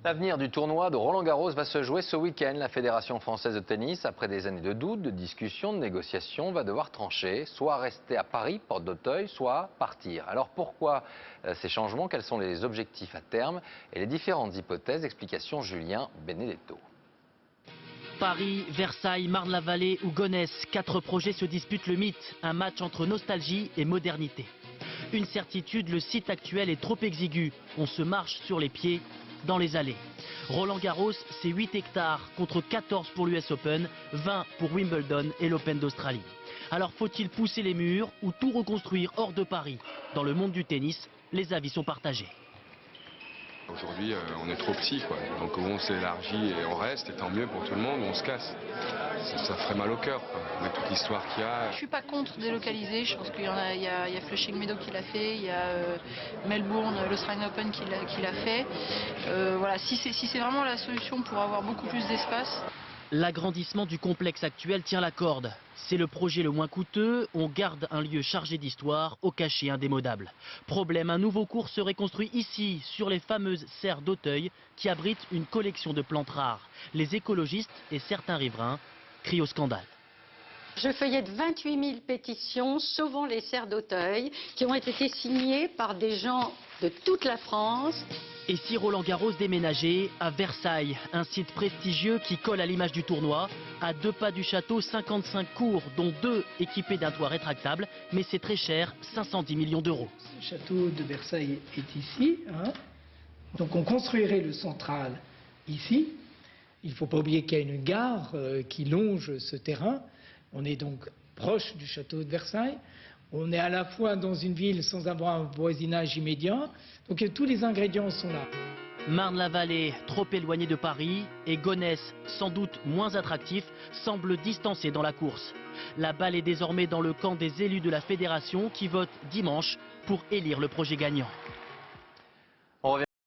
L'avenir du tournoi de Roland-Garros va se jouer ce week-end. La Fédération française de tennis, après des années de doutes, de discussions, de négociations, va devoir trancher, soit rester à Paris, porte d'Auteuil, soit partir. Alors pourquoi ces changements? Quels sont les objectifs à terme et les différentes hypothèses? Explication Julien Benedetto. Paris, Versailles, Marne-la-Vallée ou Gonesse, 4 projets se disputent le mythe, un match entre nostalgie et modernité. Une certitude, le site actuel est trop exigu, on se marche sur les pieds dans les allées. Roland-Garros, c'est 8 hectares contre 14 pour l'US Open, 20 pour Wimbledon et l'Open d'Australie. Alors faut-il pousser les murs ou tout reconstruire hors de Paris? Dans le monde du tennis, les avis sont partagés. Aujourd'hui, on est trop petit, quoi. Donc on s'élargit et on reste, et tant mieux pour tout le monde, on se casse. Ça ferait mal au cœur, quoi, avec toute l'histoire qu'il y a. Je suis pas contre délocaliser, je pense qu'il y a Flushing Meadows qui l'a fait, il y a Melbourne, l'Australian Open qui l'a fait. Voilà, si c'est vraiment la solution pour avoir beaucoup plus d'espace. L'agrandissement du complexe actuel tient la corde. C'est le projet le moins coûteux, on garde un lieu chargé d'histoire, au cachet indémodable. Problème, un nouveau cours serait construit ici, sur les fameuses serres d'Auteuil, qui abritent une collection de plantes rares. Les écologistes et certains riverains crient au scandale. Je feuillette 28 000 pétitions sauvant les serres d'Auteuil, qui ont été signées par des gens de toute la France. Et si Roland-Garros déménageait à Versailles, un site prestigieux qui colle à l'image du tournoi, à 2 pas du château, 55 cours, dont 2 équipés d'un toit rétractable, mais c'est très cher, 510 millions d'euros. Le château de Versailles est ici, hein. Donc on construirait le central ici. Il ne faut pas oublier qu'il y a une gare qui longe ce terrain. On est donc proche du château de Versailles. On est à la fois dans une ville sans avoir un voisinage immédiat. Donc tous les ingrédients sont là. Marne-la-Vallée, trop éloignée de Paris, et Gonesse, sans doute moins attractif, semble distancé dans la course. La balle est désormais dans le camp des élus de la fédération qui votent dimanche pour élire le projet gagnant.